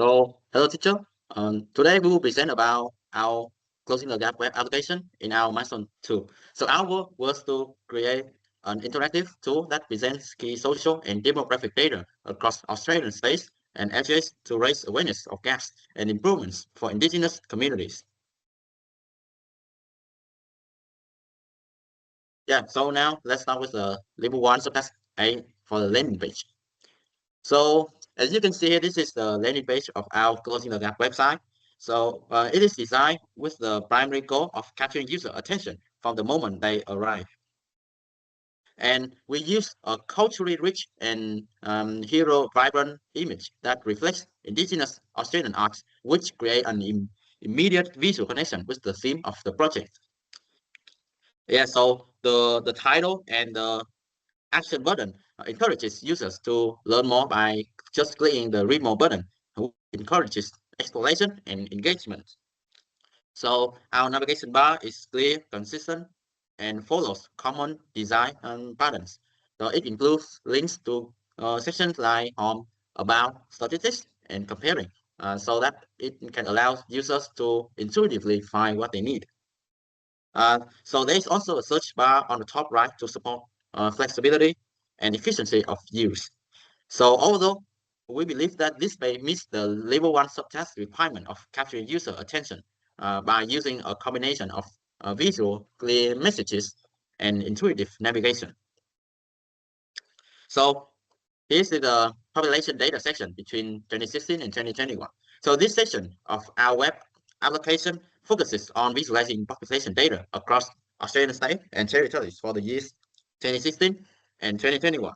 So, hello teacher. Today we will present about our closing the gap web application in our milestone 2. So our work was to create an interactive tool that presents key social and demographic data across Australian states and SGs to raise awareness of gaps and improvements for indigenous communities. Yeah, so now let's start with the level 1 subtask A for the landing page. So as you can see here, this is the landing page of our closing the gap website. So it is designed with the primary goal of capturing user attention from the moment they arrive. And we use a culturally rich and hero vibrant image that reflects indigenous Australian arts, which create an immediate visual connection with the theme of the project. Yeah, so the title and the action button encourages users to learn more by just clicking the read more button, which encourages exploration and engagement. So our navigation bar is clear, consistent, and follows common design patterns. So it includes links to sections like home, about, statistics, and comparing, so that it can allow users to intuitively find what they need. So there is also a search bar on the top right to support flexibility and efficiency of use. So although we believe that this may meet the level 1 subtask requirement of capturing user attention by using a combination of visual, clear messages and intuitive navigation. So here's the population data section between 2016 and 2021. So this section of our web application focuses on visualizing population data across Australian states and territories for the years 2016 and 2021.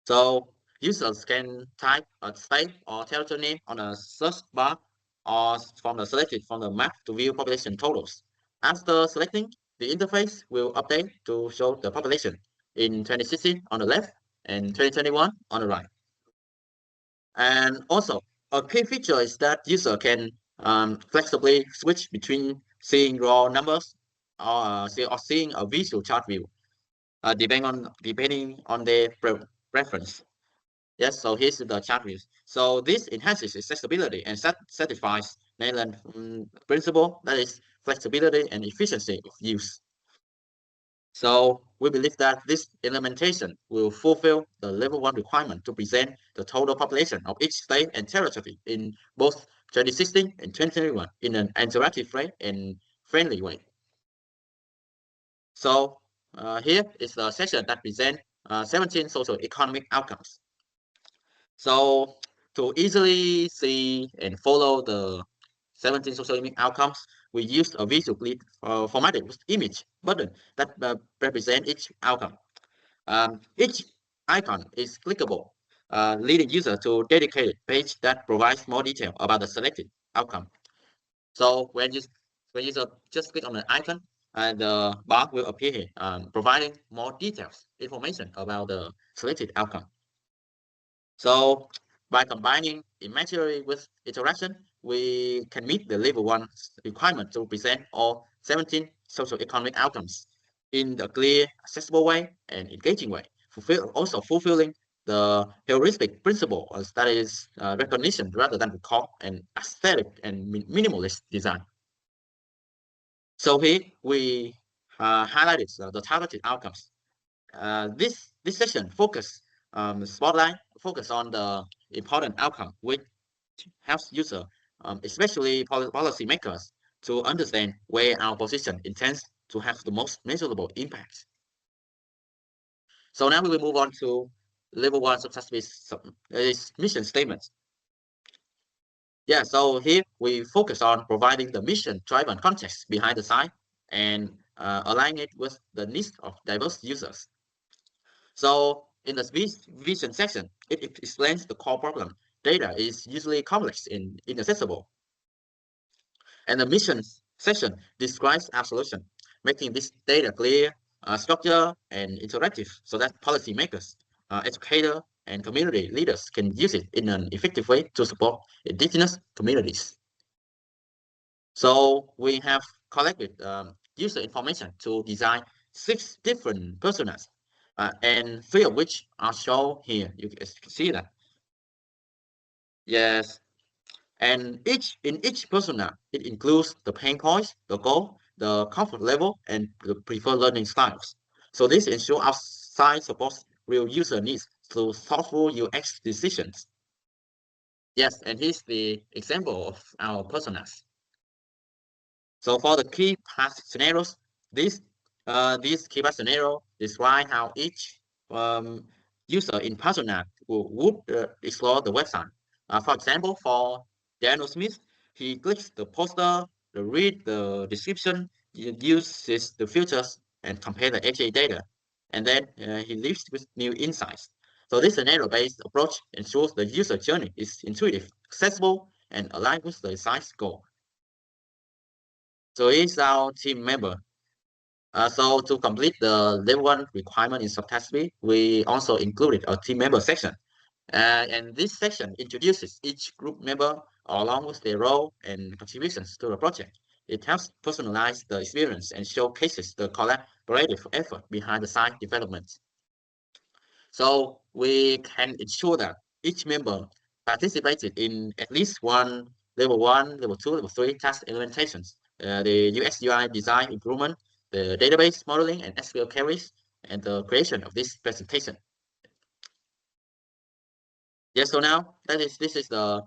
So users can type a state or territory name on a search bar or selected from the map to view population totals. After selecting, the interface will update to show the population in 2016 on the left and 2021 on the right. And also, a key feature is that user can flexibly switch between seeing raw numbers or seeing a visual chart view, depending on their preference. Yes, so here's the chart views. So this enhances accessibility and satisfies Nayland principle, that is flexibility and efficiency of use. So we believe that this implementation will fulfill the level 1 requirement to present the total population of each state and territory in both 2016 and 2021 in an interactive way and friendly way. So here is the section that presents 17 social economic outcomes. So to easily see and follow the 17 social outcomes, we used a visual grid formatted with image button that represent each outcome. Each icon is clickable, leading user to dedicated page that provides more detail about the selected outcome. So when user just click on the icon, the bar will appear here, providing more details, information about the selected outcome. So by combining imagery with interaction, we can meet the level 1 requirement to present all 17 social economic outcomes in a clear, accessible way and engaging way, also fulfilling the heuristic principle, that is recognition rather than recall, and aesthetic and minimalist design. So here we highlighted the targeted outcomes. This session spotlight focus on the important outcome, which helps user, especially policymakers, to understand where our position intends to have the most measurable impact. So now we will move on to level 1 mission statements. Yeah, so here we focus on providing the mission-driven context behind the site and align it with the needs of diverse users. So in the vision section, it explains the core problem. Data is usually complex and inaccessible. And the mission section describes our solution, making this data clear, structured, and interactive so that policymakers, educators, and community leaders can use it in an effective way to support indigenous communities. So we have collected user information to design 6 different personas, and 3 of which are shown here. You can see that. Yes. And in each persona, it includes the pain points, the goal, the comfort level, and the preferred learning styles. So this ensures outside supports real user needs through thoughtful UX decisions. Yes, and here's the example of our personas. So for the key path scenarios, these key path scenario describe how each um, user in persona would explore the website. For example, for Daniel Smith, he clicks the poster, read the description, uses the filters, and compare the HA data, and then he leaves with new insights. So this scenario-based approach ensures the user journey is intuitive, accessible, and aligned with the site's goal. So he's our team member. So to complete the level 1 requirement in subtask B, we also included a team member section. And this section introduces each group member along with their role and contributions to the project. It helps personalize the experience and showcases the collaborative effort behind the site development. So we can ensure that each member participated in at least one, level 2, level 3 task implementations, the UX UI design improvement, the database modeling and SQL queries, and the creation of this presentation. Yes, so now this is the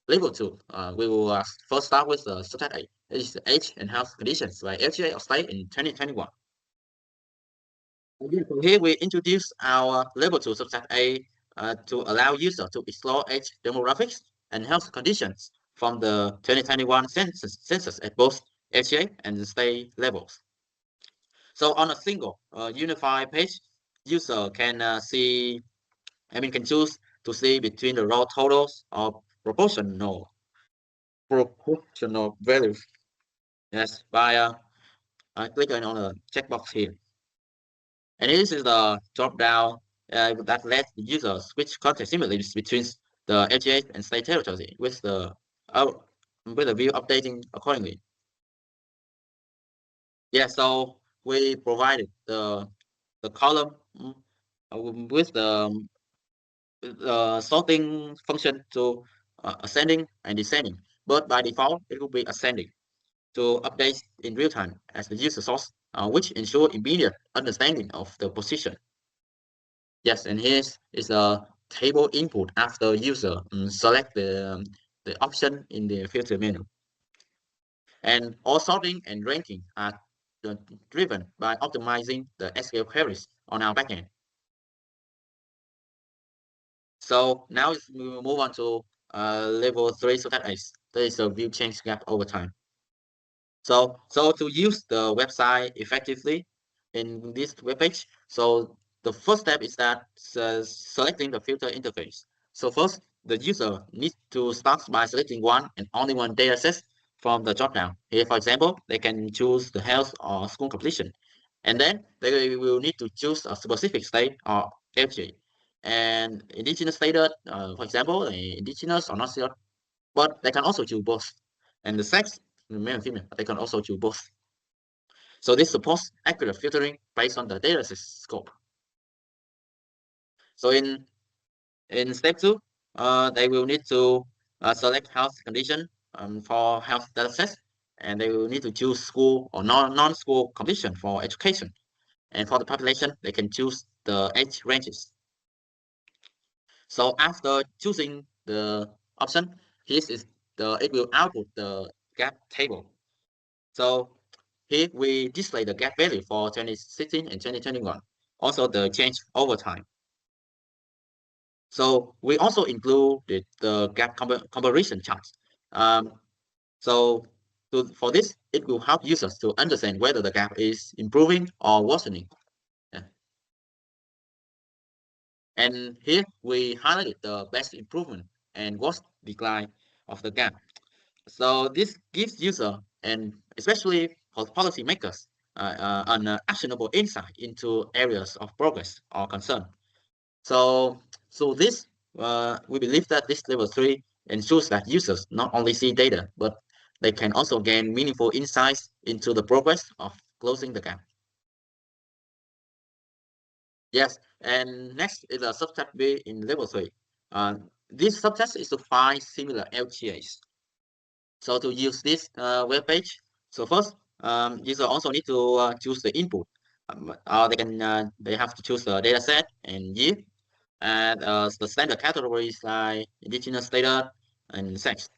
level 2. We will first start with the subtype A. It is the age and health conditions by LGA of state in 2021. Here we introduce our level 2 subset A to allow users to explore age demographics and health conditions from the 2021 census at both HA and state levels. So on a single unified page, user can can choose to see between the raw totals or proportional values. Yes, by clicking on the checkbox here. And this is the drop-down that lets the user switch context images between the LGA and state territory uh, with the view updating accordingly. Yeah, so we provided the column with the sorting function to ascending and descending, but by default it will be ascending to update in real time as the user source, which ensure immediate understanding of the position. Yes, and here is a table input after user select the option in the filter menu. And all sorting and ranking are driven by optimizing the SQL queries on our backend. So now we will move on to level 3 so that is there is a view change gap over time. So to use the website effectively in this web page, so the first step is that selecting the filter interface. So first, the user needs to start by selecting one and only one data set from the dropdown. Here, for example, they can choose the health or school completion. And then they will need to choose a specific state or LG. And indigenous status, for example, indigenous or not sure, but they can also choose both. And the sex, male and female, they can also choose both. So this supports accurate filtering based on the dataset scope. So in step 2, they will need to select health condition for health datasets, and they will need to choose school or non-school condition for education. And for the population, they can choose the age ranges. So after choosing the option, it will output the gap table. So here we display the gap value for 2016 and 2021. Also the change over time. So we also included the gap comparison charts. Um, so for this, it will help users to understand whether the gap is improving or worsening. Yeah. And here we highlighted the best improvement and worst decline of the gap. So this gives user and especially policymakers an actionable insight into areas of progress or concern. So, we believe that this level 3 ensures that users not only see data, but they can also gain meaningful insights into the progress of closing the gap. Yes, and next is a subtype B in level 3. This subtask is to find similar LTAs. So to use this web page, so first, user also need to choose the input. They have to choose the data set and year, and the standard categories like indigenous data and sex,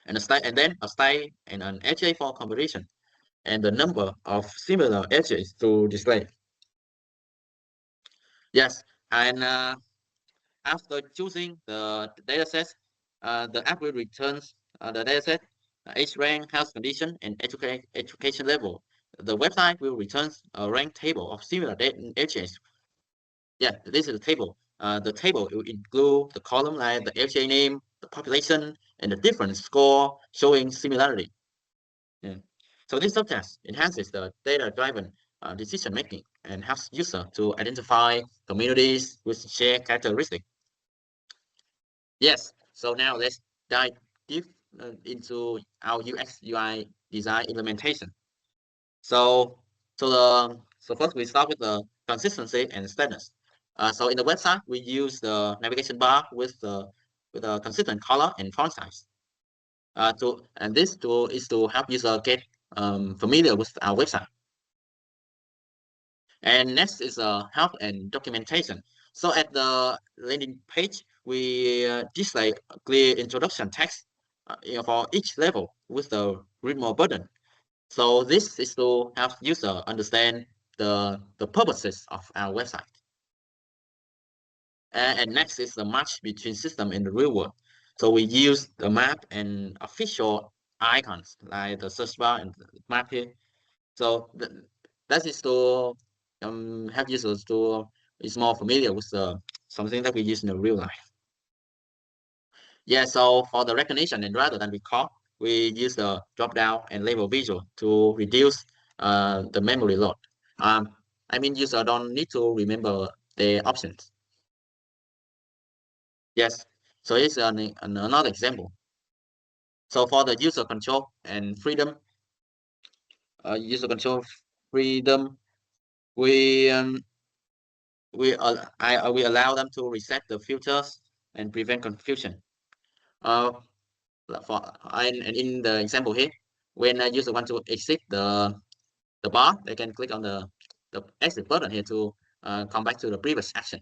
and then a style and an HA for comparison, and the number of similar edges to display. Yes, and after choosing the dataset, the app will return the dataset, age rank, health condition, and education level. The website will return a rank table of similar ages. Yeah, this is the table. The table will include the column like the LGA name, the population, and the different score showing similarity. Yeah. So this subtask enhances the data-driven decision making and helps user to identify communities with shared characteristics. Yes. So now let's dive deep into our UX UI design implementation. So so first we start with the consistency and standards. So in the website we use the navigation bar with a consistent color and font size. This tool is to help user get familiar with our website. And next is help and documentation. So at the landing page, we display a clear introduction text for each level with the read more button. So this is to help user understand the purposes of our website. And next is the match between system and the real world. So we use the map and official icons like the search bar and the map here. So that is to help users to is more familiar with something that we use in the real life. Yeah, so for the recognition and rather than record, we use the drop down and label visual to reduce the memory load. I mean, user don't need to remember the options. Yes, so it's another example. So for the user control freedom, we we allow them to reset the filters and prevent confusion. Uh, and in the example here, when a user want to exit the bar, they can click on the exit button here to come back to the previous action.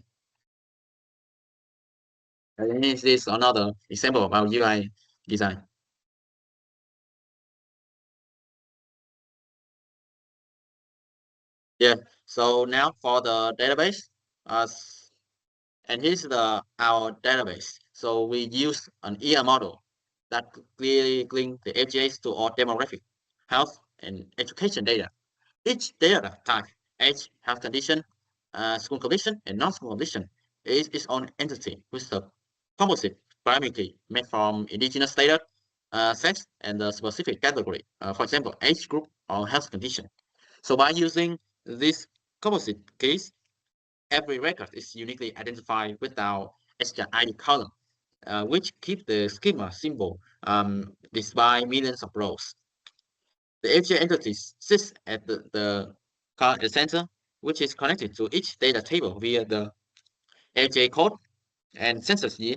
And this is another example of our UI design. Yeah. So now for the database, uh, and here's our database. So we use an ER model that clearly link the FGAs to all demographic, health, and education data. Each data type, age, health condition, school condition, and non-school condition is its own entity with the composite primarily made from indigenous data, sex, and the specific category, for example, age group or health condition. So by using this composite case, every record is uniquely identified with our SG column, which keep the schema simple despite millions of rows. The FJ entities sits at the center, which is connected to each data table via the FJ code and census year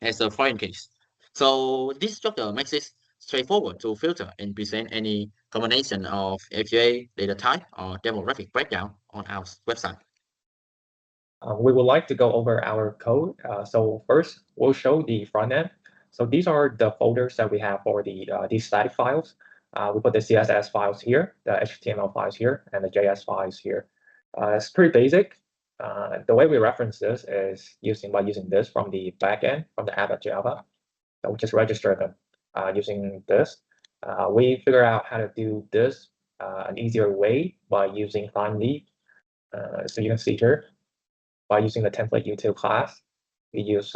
as a foreign case. So this structure makes it straightforward to filter and present any combination of FJ data type or demographic breakdown on our website. We would like to go over our code. So first, we'll show the front end. So these are the folders that we have for these static files. We put the CSS files here, the HTML files here, and the JS files here. It's pretty basic. The way we reference this is by using this from the backend, from the app.java. So we just register them using this. We figure out how to do this an easier way by using thime leaf. So you can see here, by using the template util class, we use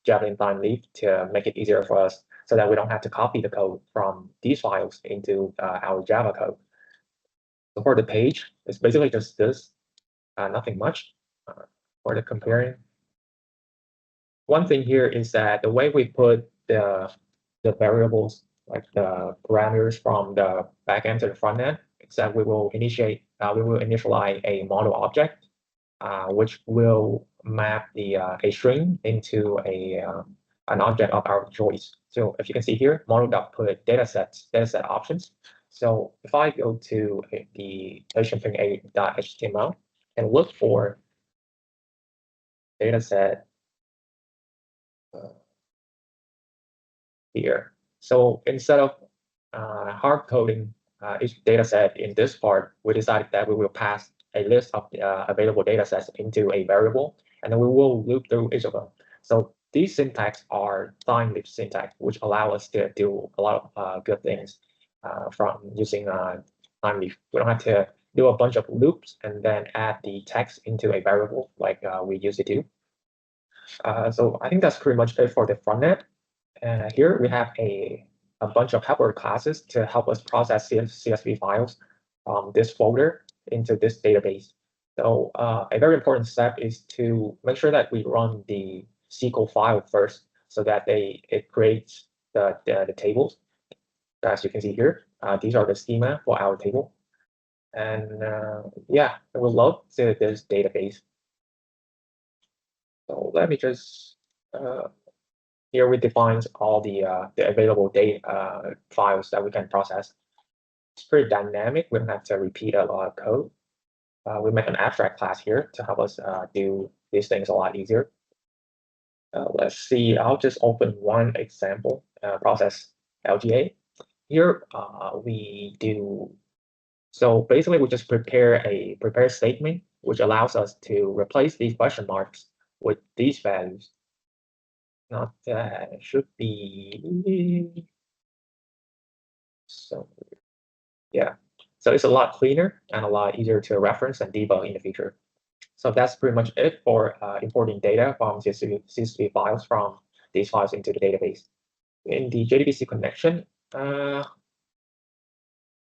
Javelin thime leaf to make it easier for us so that we don't have to copy the code from these files into our Java code. So for the page, it's basically just this, nothing much. For the comparing, one thing here is that the way we put the variables, like the parameters from the backend to the front end, is that we will initialize a model object, which will map a string into an object of our choice. So if you can see here, model.put dataset options. So if I go to the HTML and look for dataset here. So instead of hard coding each dataset in this part, we decided that we will pass a list of available datasets into a variable, and then we will loop through each of them. So these syntax are time loop syntax, which allow us to do a lot of good things from using time loop. We don't have to do a bunch of loops and then add the text into a variable like we used to do. So I think that's pretty much it for the front end. Here we have a bunch of helper classes to help us process CSV files from this folder into this database. So a very important step is to make sure that we run the SQL file first so that it creates the tables. As you can see here, these are the schema for our table. And yeah, I will load to this database. So let me just here we define all the available data files that we can process. It's pretty dynamic. We don't have to repeat a lot of code. We make an abstract class here to help us do these things a lot easier. Let's see. I'll just open one example. Process LGA. Here we do. So basically, we just prepare a statement which allows us to replace these question marks with these values. Not should be. So yeah, so it's a lot cleaner and a lot easier to reference and debug in the future. So that's pretty much it for importing data from CSV files from these files into the database. In the JDBC connection,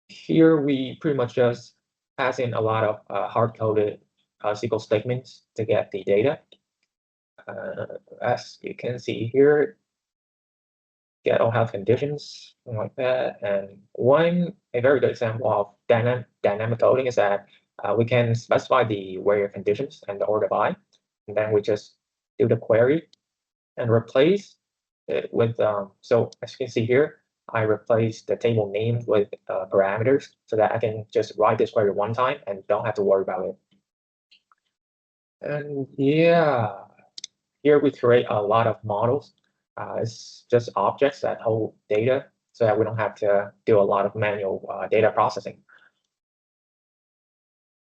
here we pretty much just pass in a lot of hard-coded SQL statements to get the data. As you can see here, get all health conditions, something like that. And a very good example of dynamic coding is that we can specify the where conditions and the order by, and then we just do the query and replace it with, so as you can see here, I replace the table name with parameters so that I can just write this query one time and don't have to worry about it. And yeah, here we create a lot of models. It's just objects that hold data so that we don't have to do a lot of manual data processing.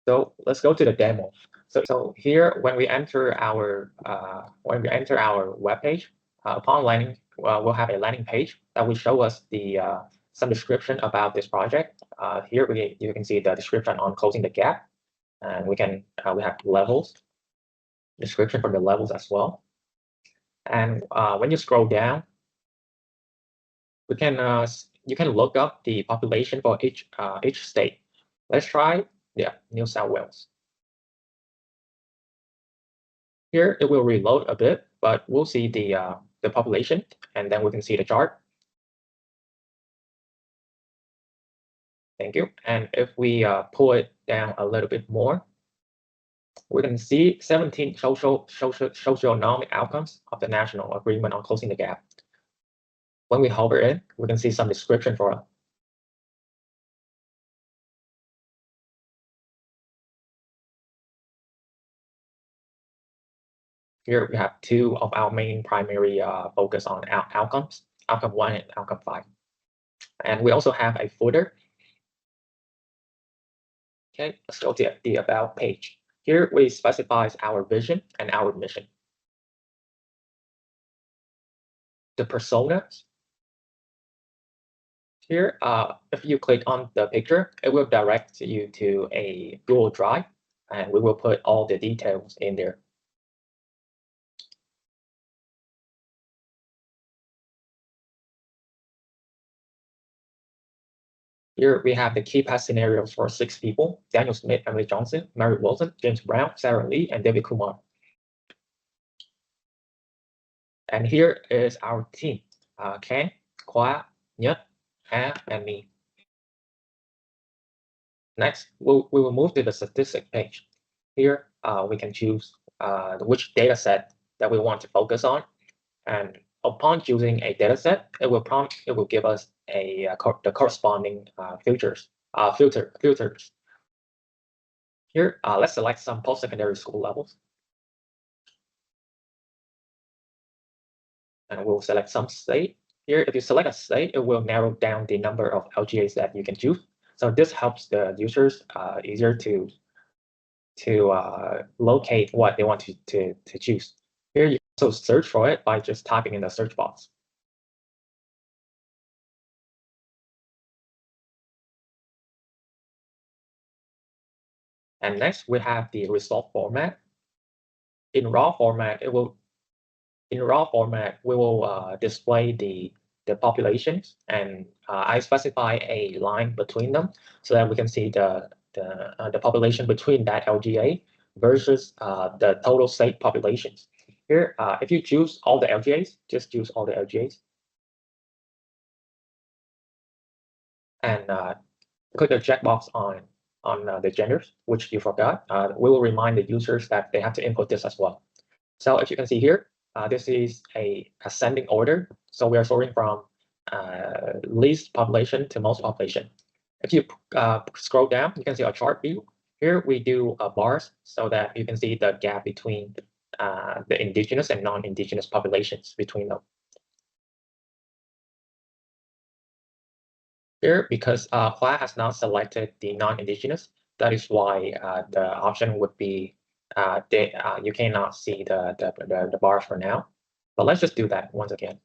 So let's go to the demo. So here, when we enter our web page, upon landing, we'll have a landing page that will show us the some description about this project. Here you can see the description on closing the gap, and we have levels, description for the levels as well. And when you scroll down, you can look up the population for each state. Let's try New South Wales. Here it will reload a bit, but we'll see the population, and then we can see the chart. Thank you. And if we pull it down a little bit more, we can see 17 socioeconomic outcomes of the National Agreement on Closing the Gap. When we hover in, we can see some description for it. Here we have two of our main primary focus on outcomes, outcome 1 and outcome 5. And we also have a footer. Okay, let's go to the About page. Here we specify our vision and our mission. The personas. Here, if you click on the picture, it will direct you to a Google Drive, and we will put all the details in there. Here we have the key path scenarios for 6 people: Daniel Smith, Emily Johnson, Mary Wilson, James Brown, Sarah Lee, and David Kumar. And here is our team, Ken, Khoa, Nhật, and me. Next, we will move to the statistic page. Here, we can choose which data set that we want to focus on. And upon choosing a dataset, it will give us the corresponding filters. Here, let's select some post-secondary school levels. And we'll select some state. Here, if you select a state, it will narrow down the number of LGAs that you can choose. So this helps the users easier to locate what they want to choose. Here, you also search for it by just typing in the search box. And next, we have the result format. In raw format, we will display the populations, and I specify a line between them so that we can see the population between that LGA versus the total state populations. Here, if you choose all the LGAs, just choose all the LGAs. And click the checkbox on the genders, which you forgot. We will remind the users that they have to input this as well. So if you can see here, this is a ascending order. So we are sorting from least population to most population. If you scroll down, you can see a chart view. Here we do bars so that you can see the gap between the indigenous and non-indigenous populations between them. Here, because Hua has not selected the non-indigenous, that is why the option would be you cannot see the bars for now. But let's just do that once again.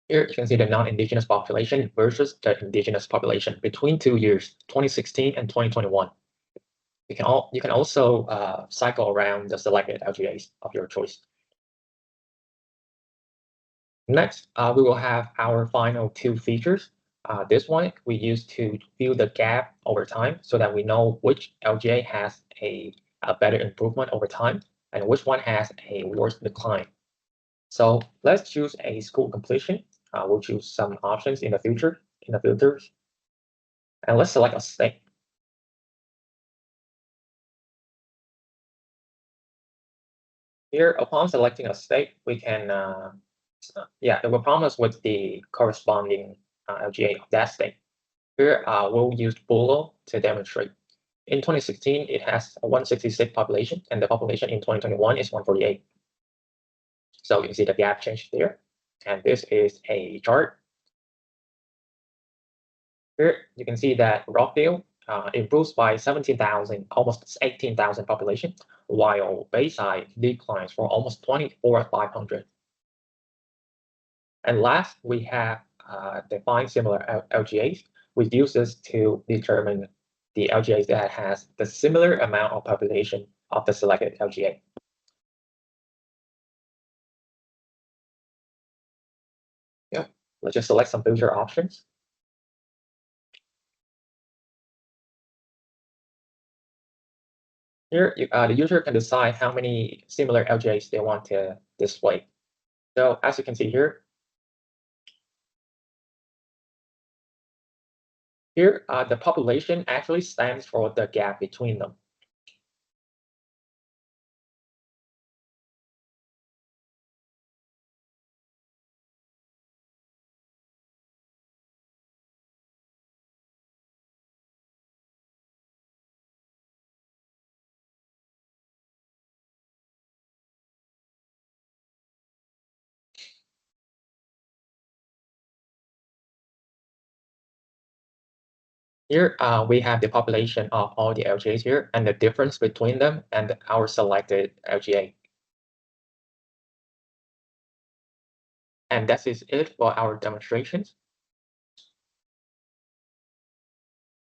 Here you can see the non-indigenous population versus the indigenous population between 2 years, 2016 and 2021. You can also cycle around the selected LGAs of your choice. Next, we will have our final two features. This one we use to view the gap over time so that we know which LGA has a better improvement over time and which one has a worse decline. So let's choose a school completion. We'll choose some options in the filters, and let's select a state. Here, upon selecting a state, we can it will prompt us with the corresponding LGA of that state. Here, we'll use Boolean to demonstrate. In 2016, it has a 166 population, and the population in 2021 is 148. So you can see the gap change there. And this is a chart. Here, you can see that Rockdale improves by 17,000, almost 18,000 population, while Bayside declines for almost 24,500. And last, we have defined similar LGAs. We use this to determine the LGAs that has the similar amount of population of the selected LGA. Yeah, let's just select some filter options. Here, the user can decide how many similar LGAs they want to display. So as you can see here, the population actually stands for the gap between them. Here, we have the population of all the LGAs here and the difference between them and our selected LGA. And that is it for our demonstrations.